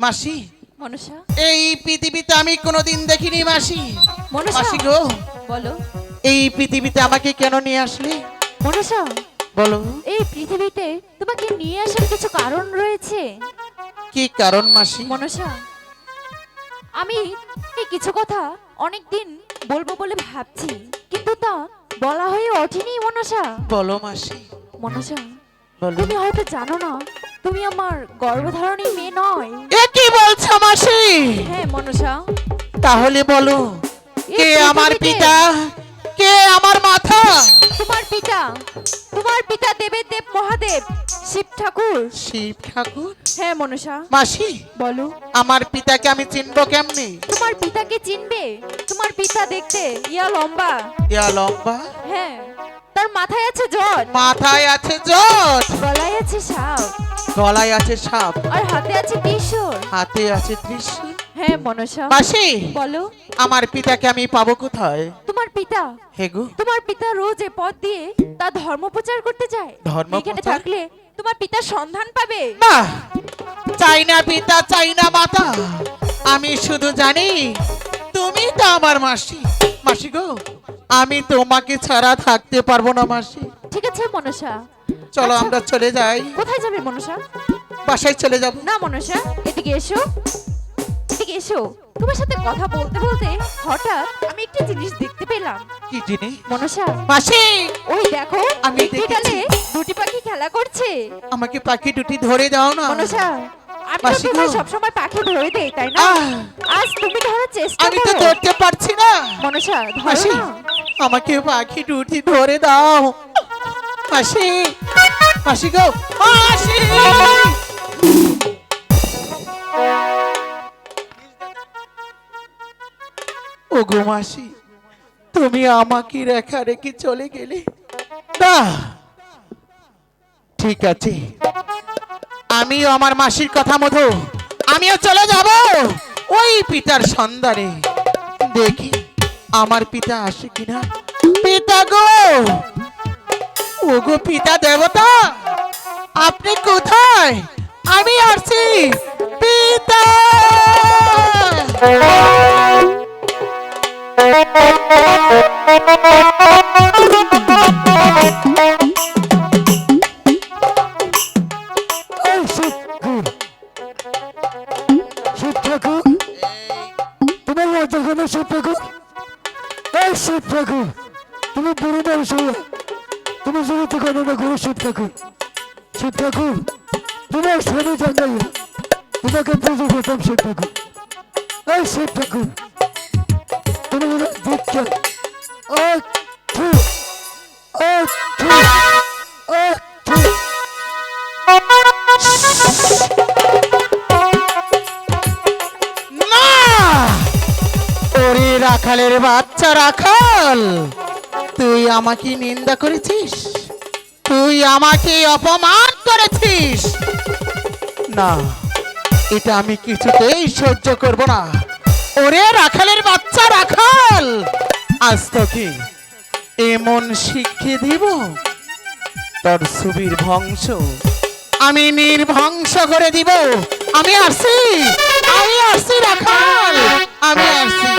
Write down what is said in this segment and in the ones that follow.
মাসি মনসা, এই পৃথিবীতে আমি কোনোদিন দেখিনি মাসি। মনসা মাসি গো, বলো। এই পৃথিবীতে আমাকে কেন নিয়ে আসলে মনসা, বলো। এই পৃথিবীতে তোমাকে নিয়ে আসার কিছু কারণ রয়েছে। কি কারণ মাসি? মনসা, আমি এই কিছু কথা অনেকদিন বলবো বলে ভাবছি, কিন্তু তা বলা হয়ে ওঠেনি। মনসা, বলো মাসি। মনসা, বলো। তুমি হয়তো জানো না, তুমি আমার গর্ভধারণী মেয়ে নয়। এ কি বলছো মাসি? হ্যাঁ মনসা। তাহলে বলো, কে আমার পিতা, কে আমার মাথা? তোমার পিতা, তোমার পিতা দেবের দেব মহাদেব শিব ঠাকুর। শিব ঠাকুর? হ্যাঁ মনসা। মাসি বলো। আমার পিতাকে আমি চিনবো কেমনে? তোমার পিতাকে চিনবে? তোমার পিতা দেখতে ইয়া লম্বা। ইয়া লম্বা? হ্যাঁ, তার মাথায় আছে জট, মাথায় আছে জট, গলায় আছে সাপ, গলায় আছে সাপ, আর হাতে আছে ত্রিশূল। হাতে আছে ত্রিশূল। হ্যাঁ মনসা। মাসি বলো। আমার পিতাকে আমি পাবো কোথায়? তোমার পিতা, হে গো, তোমার পিতা রোজ এ পথ দিয়ে তার ধর্ম প্রচার করতে যায়। ধর্ম এখানে প্রচার? থাকলে তোমার পিতার সন্ধান পাবে। না, চাই না পিতা, চাই না মাতা, আমি শুধু জানি তুমি তো আমার মাসি। মাসি গো, আমি তোমাকে ছাড়া থাকতে পারবো না মাসি। ঠিক আছে মনসা। চলো আচ্ছা, আমরা চলে যাই, কোথায় যাবে মনসা? বাসায় চলে যাব। না মনসা, এদিকে এসো, এদিকে এসো। তোমার সাথে কথা বলতে বলতে হঠাৎ আমি একটা জিনিস দেখতে পেলাম। কি জিনিস? মনসা, মাসি ওই দেখো, আমি একটি দেখেছি। ডালে দুটি পাখি খেলা করছে। আমাকে পাখি দুটি ধরে দাও না। মনসা, আমি তো মাসি তোমায় গো। সবসময় পাখি ধরে দেই, তাই না? আহ! আজ তুমি ধরার চেষ্টা আমি তো করো। ধরতে পারছি না। মনসা, ধরো মাসি না। আমাকে পাখি দুটি ধরে দাও। মাসি, মাসি গো, মাসি। ওগো মাসি, তুমি আমাকে রেখা রেখে চলে গেলে না। ঠিক আছে, আমিও আমার মাসির কথা মতো আমিও চলে যাব ওই পিতার সন্ধানে। দেখি আমার পিতা আসে কিনা। পিতা গো, ওগো পিতা দেবতা, আপনি কোথায়? আমি আসছি পিতা। শিব ঠাকুর, তোমার লজ্জা কেন? শিব ঠাকুর, এই শিব ঠাকুর, তুমি বুড়ো মানুষ হয়ে তুমি জীবিত কেন না করো? শিব ঠাকুর, শিব ঠাকুর, তোমার স্বামী জানাই তোমাকে পুজো করতাম। শিব ঠাকুর, এই শিব ঠাকুর, তুমি দীক্ষা না, ওরে রাখালের বাচ্চা রাখাল, তুই আমাকে নিন্দা করেছিস, তুই আমাকে অপমান করেছিস। না, এটা আমি কিছুতেই সহ্য করব না। ওরে রাখালের বাচ্চা রাখাল, আজ তোকে এমন শিক্ষা দিব, তোর সুবীর বংশ আমি নির্বংশ করে দিব। আমি আসছি, আমি আসছি রাখাল, আমি আসছি।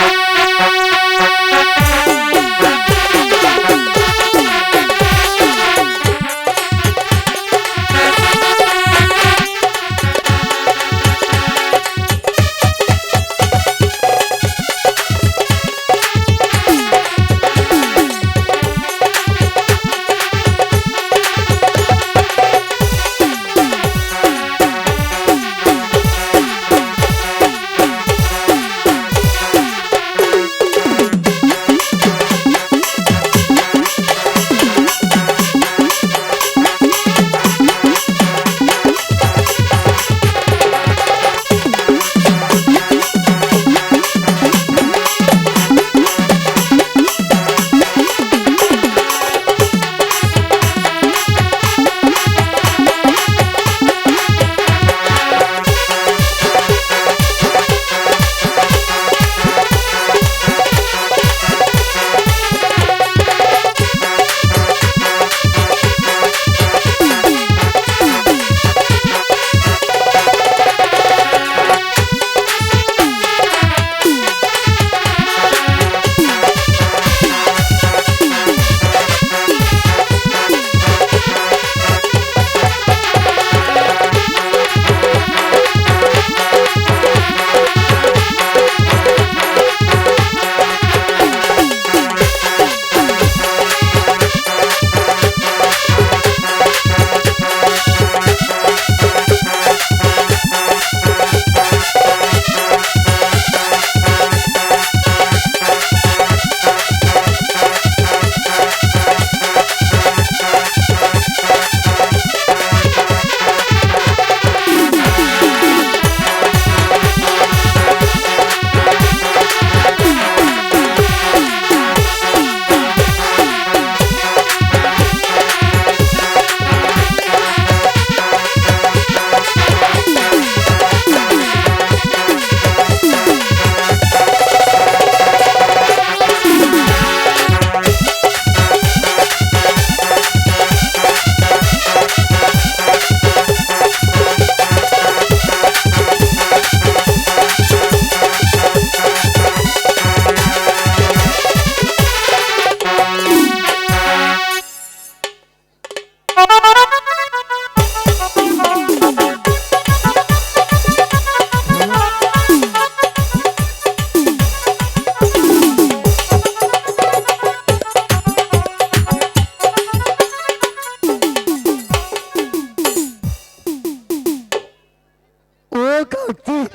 কার্তিক।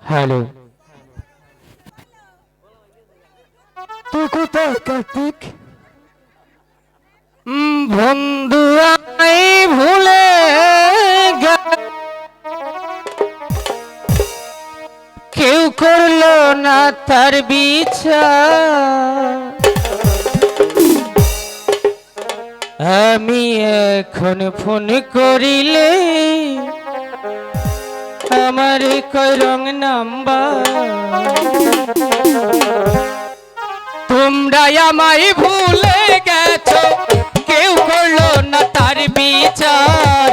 হ্যালো, তুই কোথায় কার্তিক? বন্ধু আমি ভুলে কেউ করলো না তার বিচার আমি এখন ফোন করিলে আমার কই রং নাম্বার তোমরা আমায় ভুলে গেছো কেউ করলো না তার বিচার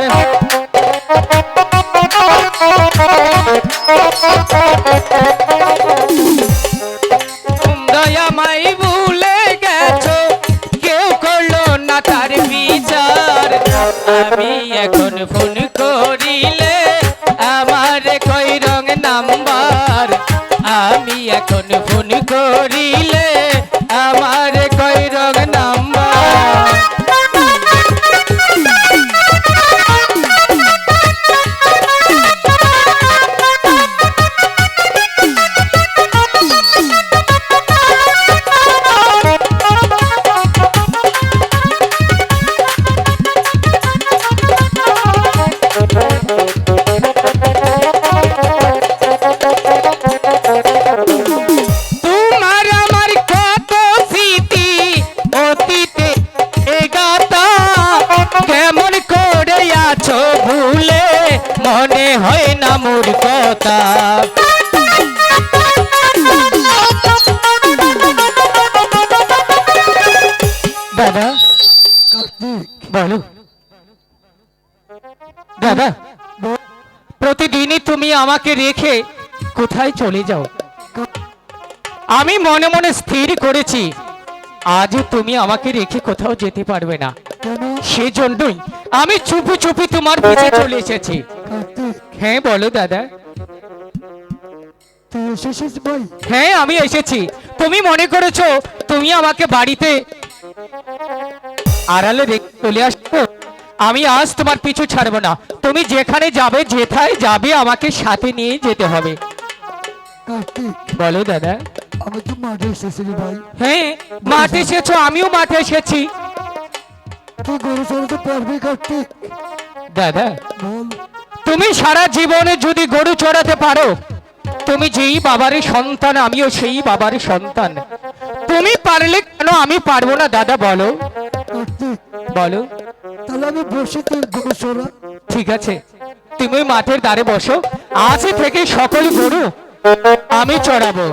তোমরা আমায় ভুলে গেছো কেউ করলো না তার বিচার আমি এখন ফোন করিলে আমার কই রং নাম্বার আমি এখন ফোন করিলে আমার কই রং নাম্বার তোমার আমার কত স্মৃতি অতীতে এগাতা কেমন করে আছো ভুলে মনে হয় না মোর কথা দাদা কার্তিক, বলো দাদা প্রতিদিনই তুমি আমাকে রেখে কোথায় চলে যাও আমি মনে মনে স্থির করেছি আজ তুমি আমাকে রেখে কোথাও যেতে পারবে না কেন সেজন্যই আমি চুপি চুপি তোমার পিছে চলে এসেছি কার্তিক? হ্যাঁ বলো দাদা তুই এসেছিস ভাই? হ্যাঁ আমি এসেছি তুমি মনে করেছো তুমি আমাকে বাড়িতে আড়ালে রেখে চলে আসছো আমি আজ তোমার পিছু ছাড়বো না তুমি যেখানে যাবে যেথায় যাবে আমাকে সাথে নিয়ে যেতে হবে কার্তিক, বলো দাদা আমি তো মাঠে এসেছি রে ভাই। হ্যাঁ মাঠে এসেছো আমিও মাঠে এসেছি তুই গরু চড়াতে পারবি কার্তিক? দাদা বল। তুমি সারা জীবনে যদি গরু চড়াতে পারো তুমি যেই বাবারই সন্তান আমিও সেই বাবারই সন্তান তুমি পারলে কেন আমি পারবো না দাদা বলো কার্তিক, বলো তাহলে আমি বসে তুই গরু চড়া। ঠিক আছে তুমি মাঠের ধারে বসো আজ থেকে সকল গরু আমি চড়াবো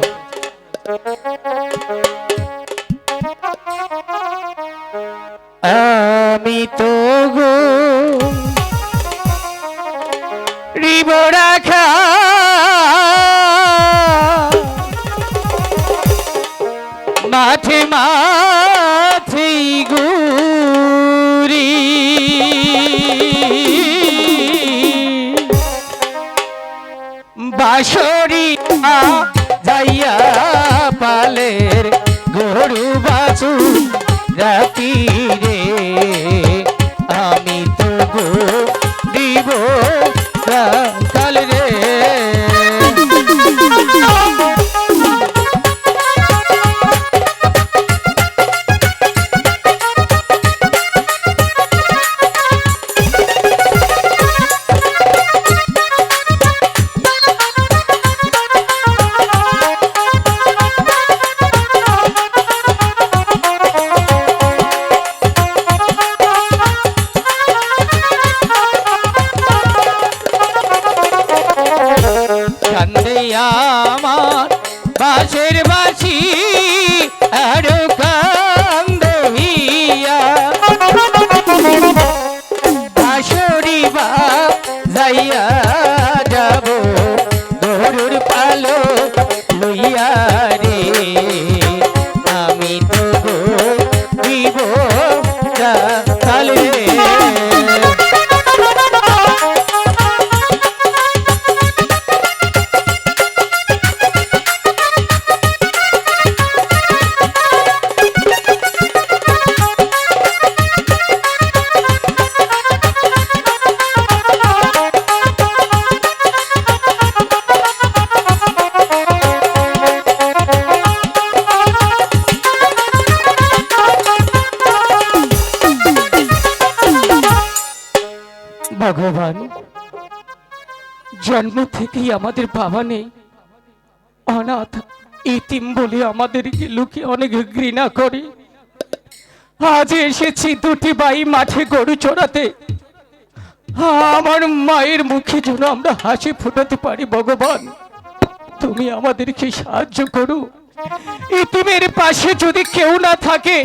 আমি তো গো রিব রাখা মাঠে মাঠে গুরি বাঁশরিয়া যাইয়া পালের গরু বাছু রাতি রে আমি তো গো দিব কাল রে ভগবান, জন্ম থেকেই আমাদের বাবা নেই, অনাথ ইতিম বলে আমাদেরকে লোকে অনেক ঘৃণা করে। আজ এসেছি দুটি বাই মাঠে গরু চড়াতে, আমার মায়ের মুখে যেন আমরা হাসি ফোটাতে পারি। ভগবান, তুমি আমাদেরকে সাহায্য করো। ইতিমের পাশে যদি কেউ না থাকে,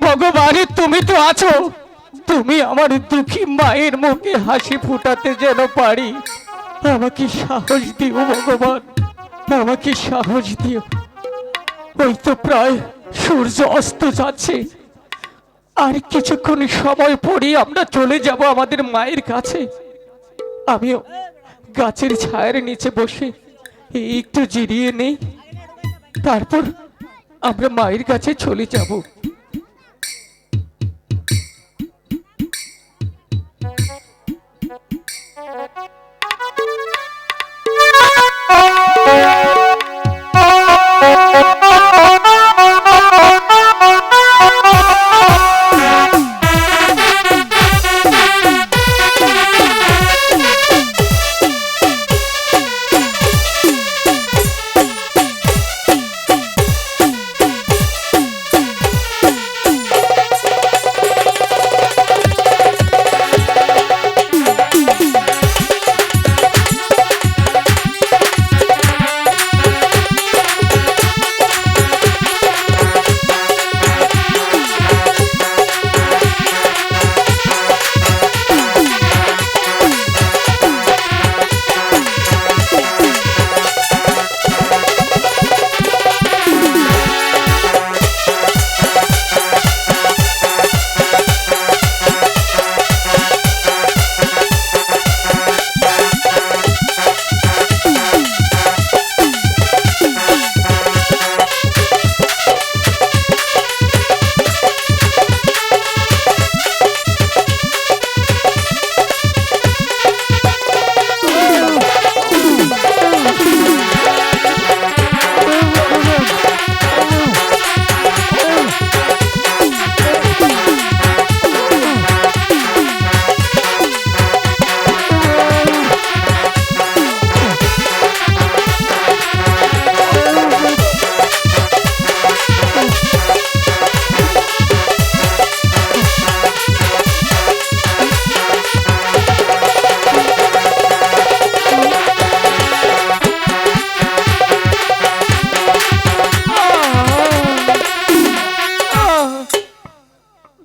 ভগবান তুমি তো আছো, তুমি আমার দুঃখী মায়ের মুখে হাসি ফোটাতে যেন পারি। আমাকে সাহস দিও ভগবান, আমাকে সাহস দিও। ওই তো প্রায় সূর্য অস্ত যাচ্ছে, আর কিছুক্ষণ সময় পরে আমরা চলে যাব আমাদের মায়ের কাছে। আমিও গাছের ছায়ার নিচে বসে একটু জিরিয়ে নেই, তারপর আমরা মায়ের কাছে চলে যাব।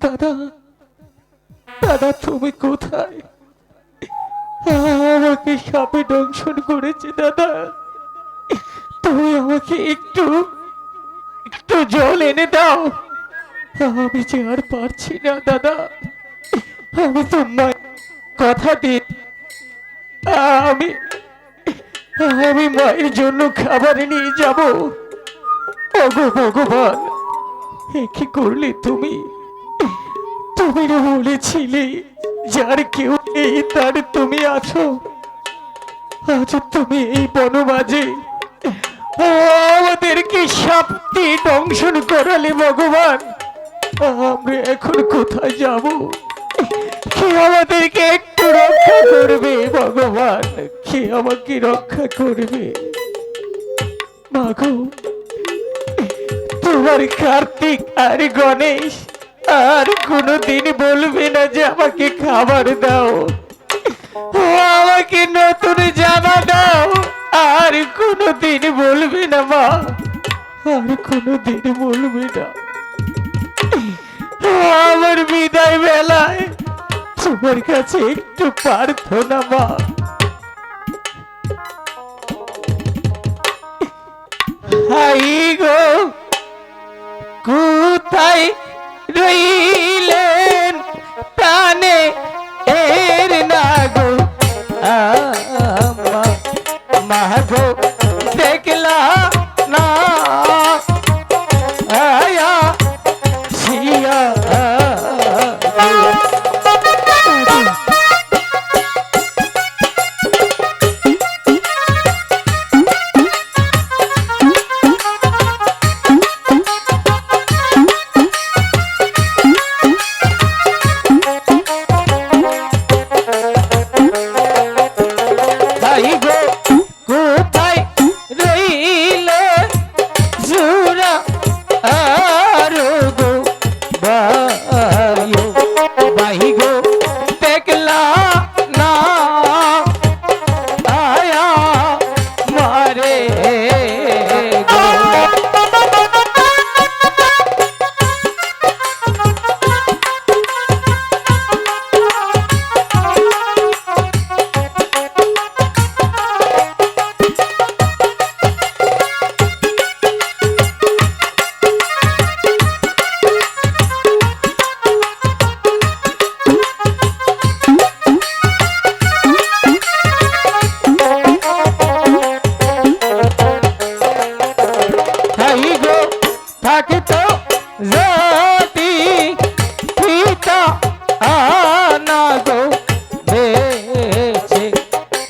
দাদা, দাদা তুমি কোথায়? আমাকে সাপে দংশন করেছে দাদা, তুমি আমাকে একটু একটু জল এনে দাও। আমি যে আর পারছি না দাদা, আমি তোমার কথা দিই, আমি আমি মায়ের জন্য খাবার নিয়ে যাব। ওগো ভগবান, এ কি করলে তুমি? তুমি না বলেছিলে যার কেউ নেই তার তুমি আছো। আজ তুমি এই বনমাঝে আমাদেরকে সাপটি দংশন করালে ভগবান, আমরা এখন কোথায় যাব? কে আমাদেরকে একটু রক্ষা করবে ভগবান? কে আমাকে রক্ষা করবে? মাগো, তোমার কার্তিক আর গণেশ আর কোনোদিন বলবে না যে আমাকে খাবার দাও, আমাকে নতুন জামা দাও, আর কোনোদিন বলবে না মা, আর কোনোদিন বলবে না। আমার বিদায় বেলায় তোমার কাছে একটু প্রার্থনা মা। হাই গো, কোথায় রইলেন প্রাণে এর না গো মা গো, দেখলা না আয়া শিয়া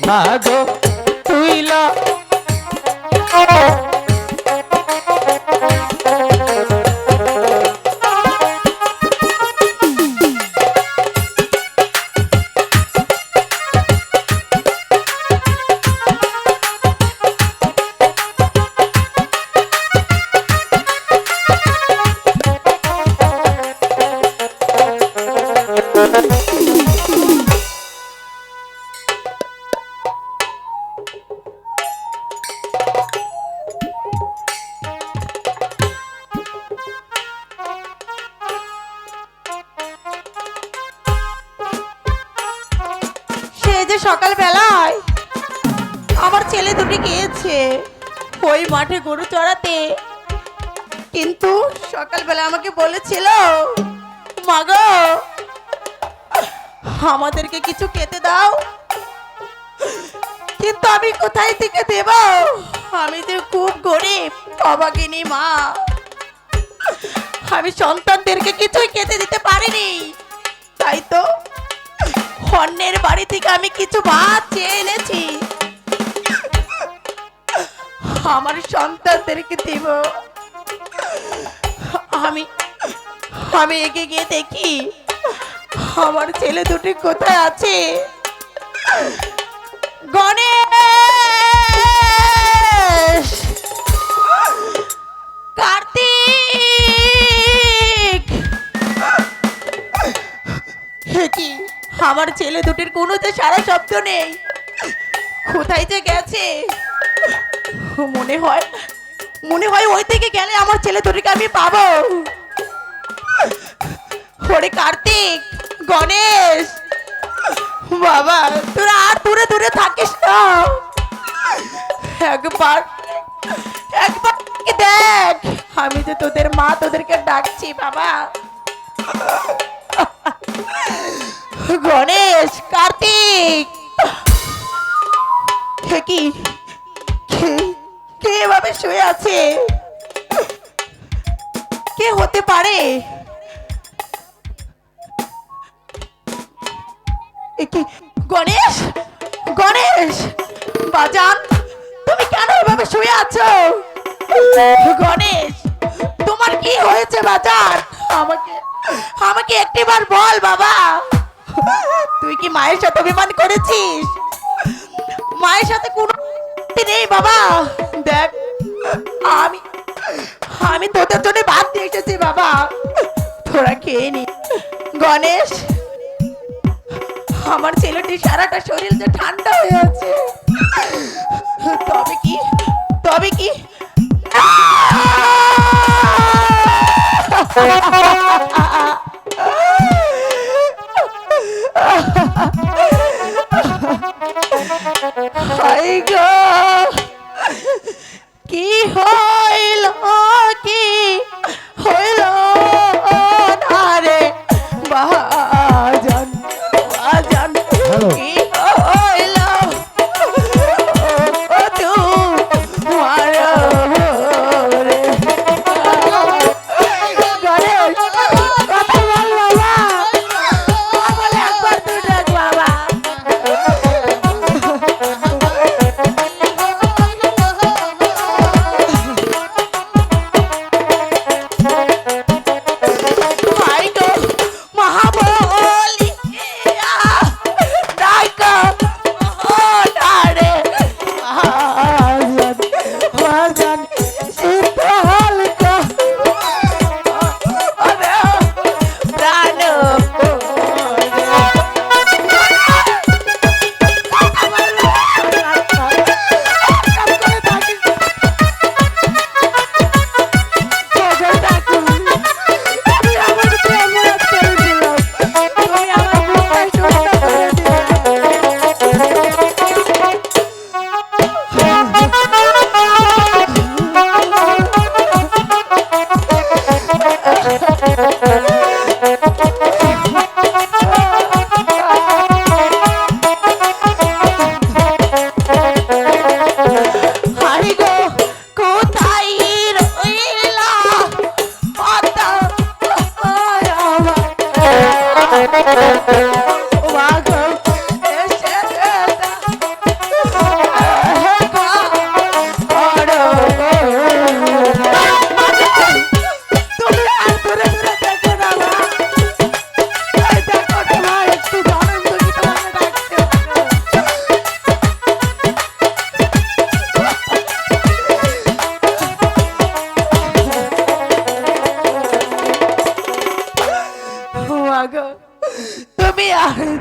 গো তুইলা সেই যে সকাল বেলায় আমার ছেলে দুটি গিয়েছে ওই মাঠে গরু চড়াতে, কিন্তু সকালবেলা আমাকে বলেছিল, মাগো আমাদেরকে কিছু খেতে দাও, কিন্তু আমি কোথায় থেকে দেব? আমি যে খুব গরিব অভাগিনী মা, আমি সন্তানদেরকে কিছুই খেতে দিতে পারিনি। তাই তো অন্যের বাড়ি থেকে আমি কিছু ভাত চেয়ে এনেছি, আমার সন্তানদেরকে দেব। আমি আমি এগিয়ে গিয়ে দেখি আমার ছেলে দুটি কোথায় আছে। গণেশ, কার্তিক, হে কি আমার ছেলে দুটির কোনো যে সারা শব্দ নেই, কোথায় যে গেছে? মনে হয় ওই থেকে গেলে আমার ছেলে দুটিকে আমি পাবো। ওরে কার্তিক, গণেশ, বাবা তোরা আর দূরে দূরে থাকিস না, একবার কি দেখ, আমি যে তোদের মা, তোদেরকে ডাকছি বাবা। গণেশ, কার্তিক, কি কে এভাবে শুয়ে আছে? কে হতে পারে? কি গণেশ, গণেশ বাজান, তুমি কেন এভাবে শুয়ে আছো? গণেশ, তোমার কি হয়েছে বাজান? আমাকে একটিবার বল বাবা। তুই কি মায়ের সাথে অভিমান করেছিস? মায়ের সাথে কোনো নেই বাবা। দেখ আমি তোদের জন্য ভাত দিয়ে এসেছি বাবা, তোরা খেয়ে নি। গণেশ, আমার ছেলেটি সারাটা শরীর যে ঠান্ডা হয়ে আছে, তবে কি হায় গো, কি হইল কি হইল না রে বাজান, বাজান কি হইল তোমার রে? গণেশ, কথা বল বাবা, বলে একবার তুই ডাক বাবা।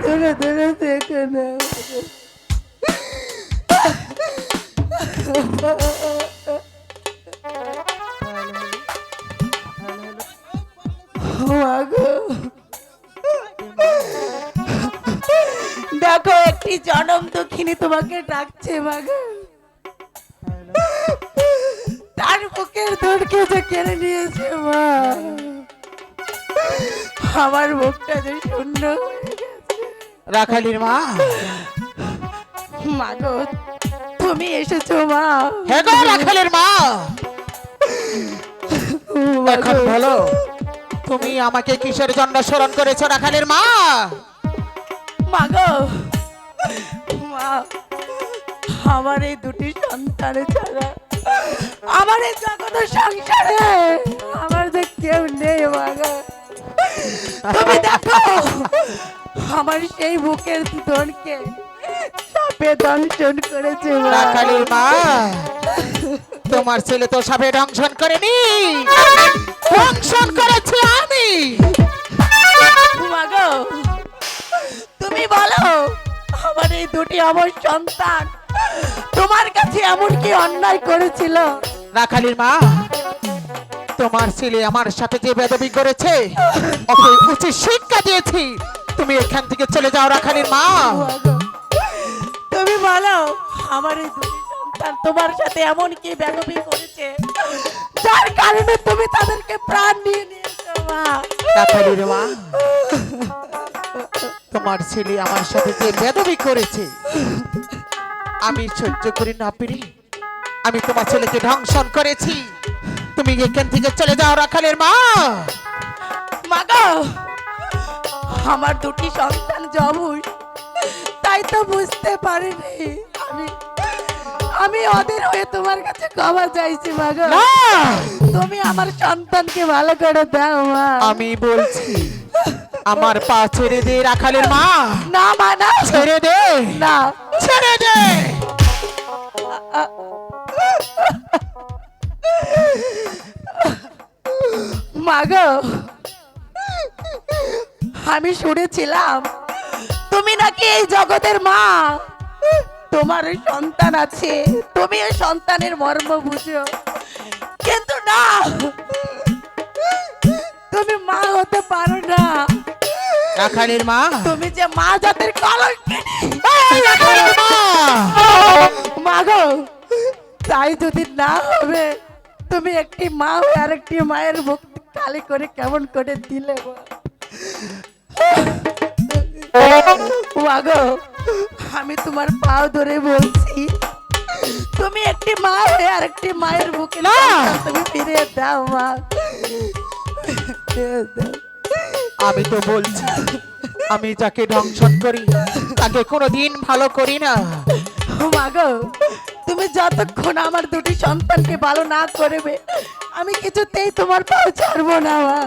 ধরে ধরে দেখে না মাগো দেখো একটি জনম দুঃখিনী তোমাকে ডাকছে মাগো তার বুকের ধরকে যে কেড়ে নিয়েছে মা আমার বুকটা যে শূন্য হয়ে গেছে। রাখালির মা, মাগো তুমি এসেছো মা হ্যাঁ গো রাখালের মা, এখন বলো তুমি আমাকে কিসের জন্য স্মরণ করেছো রাখালের মা? মাগো মা আমার এই দুটি সন্তান ছাড়া আমার এই জগৎ সংসারে আমার যে কেউ নেই মাগো তুমি দেখো আমার সেই বুকের ধনকে সাপে দংশন করেছে মা। রাখালের মা, তোমার ছেলে তো সাপে দংশন করেনি, দংশন করেছি আমি। মাগো তুমি বলো আমার এই দুটি আমার সন্তান তোমার কাছে এমন কি অন্যায় করেছিল? রাখালির মা, তোমার ছেলে আমার সাথে যে বেদবি করেছে ওকে উচিত শিক্ষা দিয়েছি, তুমি এখান থেকে চলে যাও রাখালির মা। মাগো, তুমি বলো আমার এই দুটি সন্তান তোমার সাথে এমন কি বেদবি করেছে যার কারণে তুমি তাদেরকে প্রাণ নিয়ে নিয়েছো মা? রাখালির মা, তোমার ছেলে আমার সাথে যে বেদবি করেছে আমি সহ্য করি না পেরে আমি তোমার ছেলেকে ধ্বংসন করেছি, তুমি এখান থেকে চলে যাও রাখালের মা। মাগো আমার দুটি সন্তান জবুই তাই তো বুঝতে পারিনি আমি আমি ওদের হয়ে তোমার কাছে ক্ষমা চাইছি মাগো। না, তুমি আমার সন্তানকে ভালো করে দাও মা। আমি বলছি আমার পা ছেড়ে দে রাখালের মা, না মা না ছেড়ে দে, না ছেড়ে দে। মাগো আমি শুনেছিলাম তুমি নাকি এই জগতের মা, তোমার সন্তান আছে, তুমি এই সন্তানের মর্ম বুঝো, কিন্তু না তুমি মা হতে পারো না, রাখালের মা, তুমি যে মা জাতের কলঙ্কিনী। এই রাখালের মা, মাগো তাই যদি না হবে তুমি একটি মা হয়ে আরেকটি মায়ের মুখ খালি করে কেমন করে দিলে মা? মাগো আমি তোমার পাও ধরে বলছি তুমি একটি মা হয়ে আরেকটি মায়ের বুকে না। তুমি ফিরিয়ে দাও মা, ফিরিয়ে দাও। আমি তো বলছি আমি যাকে ধ্বংসন করি তাকে কোনোদিন ভালো করি না। মাগো তুমি যতক্ষণ আমার দুটি সন্তানকে ভালো না করবে আমি কিছুতেই তোমার পাও ছাড়বো না মা,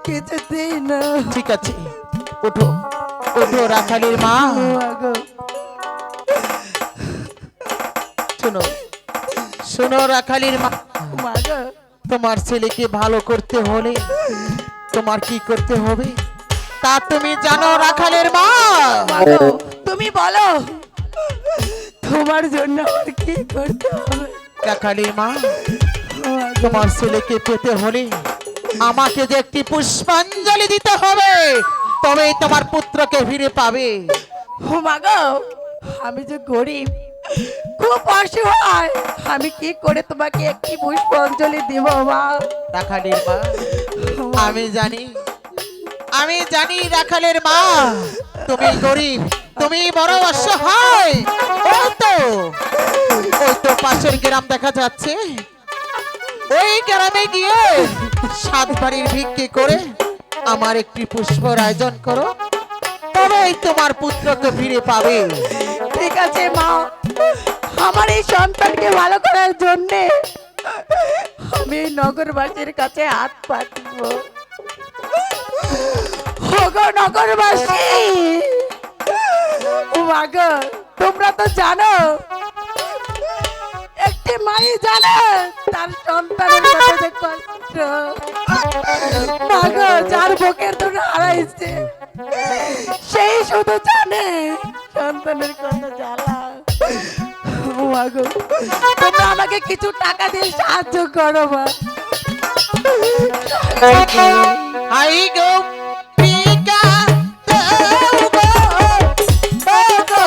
কিছুতেই না। ঠিক আছে, ওঠো ওঠো রাখালের মা। মাগো শোনো শোনো রাখালের মা, মাগো তোমার ছেলেকে ভালো করতে হলে তোমার কি করতে হবে তা তুমি জানো রাখালের মা। মাগো তুমি বলো তোমার জন্য আমার কি করতে হবে? রাখালের মা, মাগো, তোমার ছেলেকে পেতে হলে আমাকে যে একটি পুষ্পাঞ্জলি দিতে হবে, তবেই তোমার পুত্রকে ফিরে পাবে। ও মাগো আমি যে গরিব খুব অসহায়, আমি কি করে তোমাকে একটি পুষ্পাঞ্জলি দিব মা? রাখালের মা, আমি জানি রাখালের মা তুমি গরিব, তুমি বড় অসহায়। ওই তো পাশের গ্রাম দেখা যাচ্ছে, ওই গ্রামে গিয়ে 7 বাড়ির ভিক্ষে করে আমার একটি পুষ্পর আয়োজন করো, তবেই তোমার পুত্রকে ফিরে পাবে। ঠিক আছে মা, আমার এই সন্তানকে ভালো করার জন্য আমি এই নগরবাসীর কাছে হাত পাতব। ওগো নগরবাসী, মাগো তোমরা তো জানো একটি মাই জানে তার সন্তানের কত যে কষ্ট। মাগো যার বুকের দুধ হারাইছে সেই শুধু জানে সন্তানের কত জ্বালা। ও মা গো, তোমরা আমাকে কিছু টাকা দিয়ে সাহায্য করো মা। আই গো পিকা দেও গো গো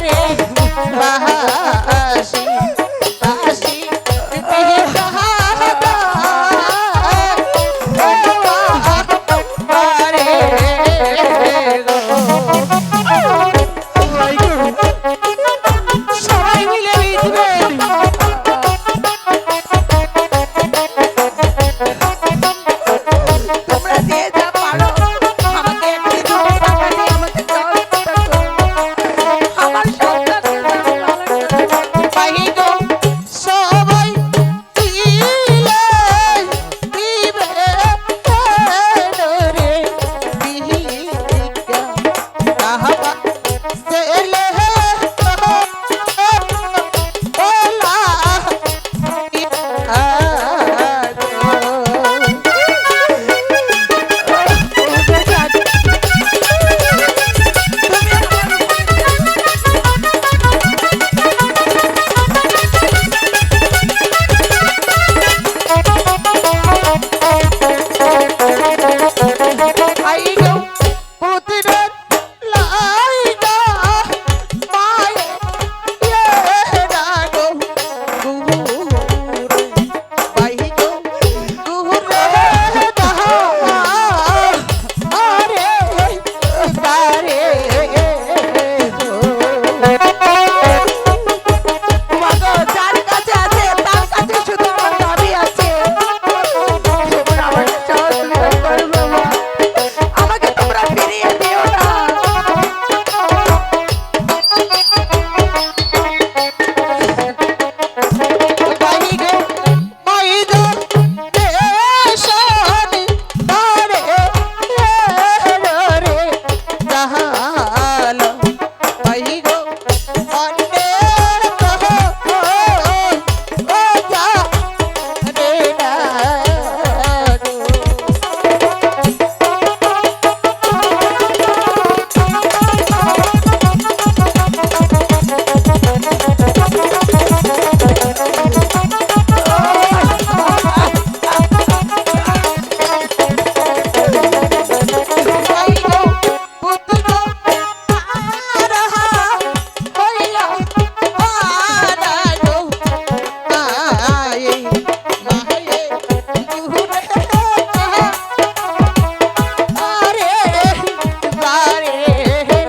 রে বাসি বাসি পিকা রে সবাই মিলে লিখবেন। তোমরা যে যা পারো আমাকে একটু দুটো টাকা দিয়ে আমাকে সহযোগিতা করো। আমার সন্তানকে আমি লালন পালন করতে পাই গো সবাই দিলে দিবে রে বিহিকা তাহাবা সেলে ওলা আই গো পুত্রের লাইগা মায়ে ইয়েরা গো গুহুরে পাই গো গুহুরে দাহা আরে তারে মাগো, যার কাছে আছে তার কাছে শুধু আমার দাবি আছে। তোমরা আমাকে সহযোগিতা করো বাবা, আমাকে তোমরা ফিরিয়ে দিও না। পাই গো পাই গো দেশানি তারে রে তাহাল পাই গো অন্যে কহ ও যা রে না পাই গো পুত্র আরাহা হইয়া আরা গো আয়ে মায়ে গুহুরে আরে বারে গো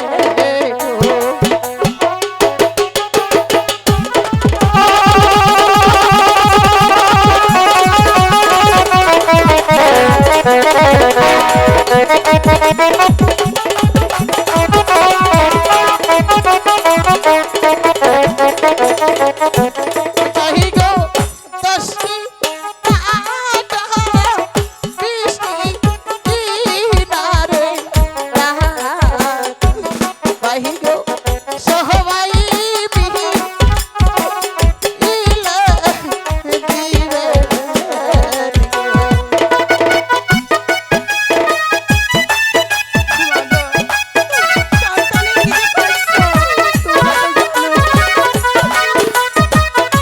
চাহি গো দশটি টাকা বৃষ্টি দিনারে পাহি গো সহবাই বিহি ইলে দিবে সন্তানের কি যে কষ্ট, তোমরা তো জানো।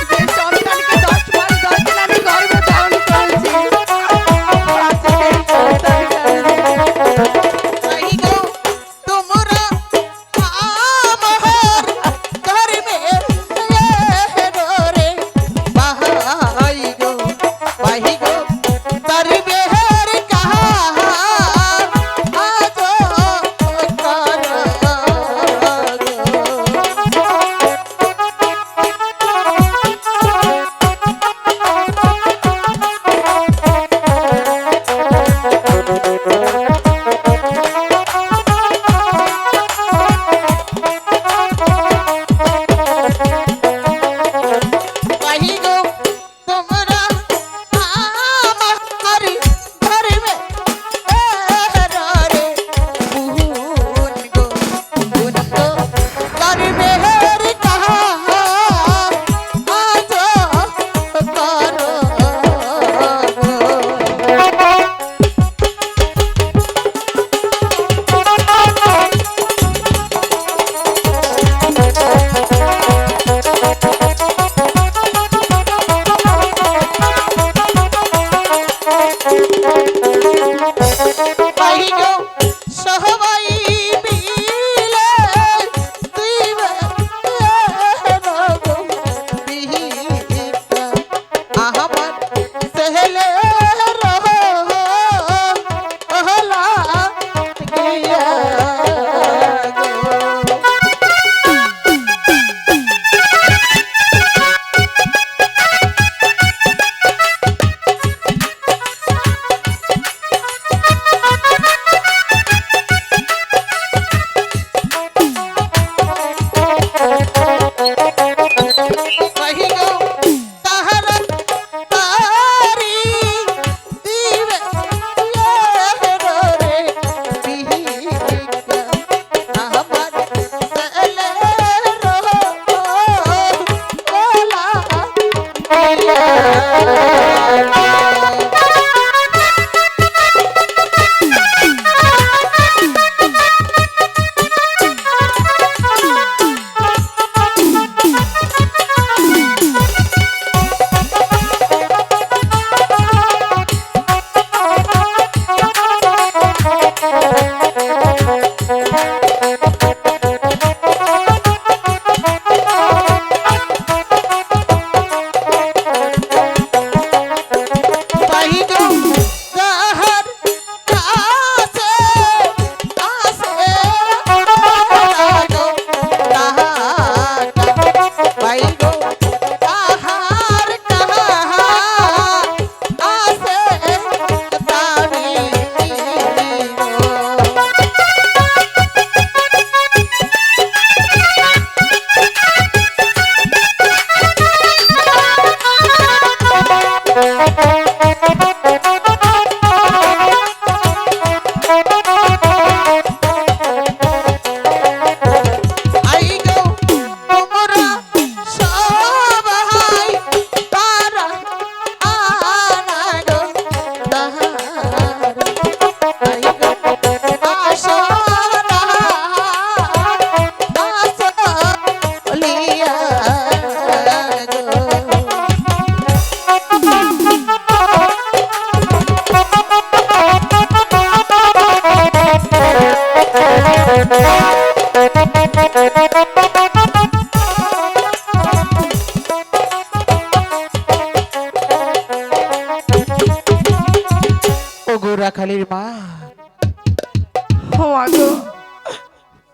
গো,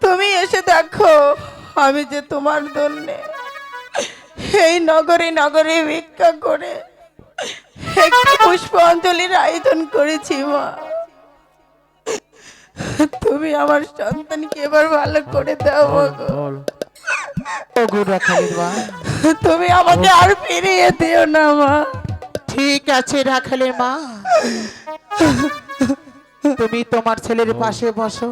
তুমি এসে দেখো আমি যে তোমার জন্যে এই নগরে নগরে ভিক্ষা করে একটি পুষ্পাঞ্জলির আয়োজন করেছি মা। তুমি আমার সন্তানকে এবার ভালো করে দাও গো। ওগো রাখালের মা, তুমি আমাকে আর ফিরিয়ে দিও না মা। ঠিক আছে রাখালের মা, তুমি তোমার ছেলের পাশে বসো,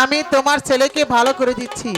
আমি তোমার ছেলেকে ভালো করে দিচ্ছি।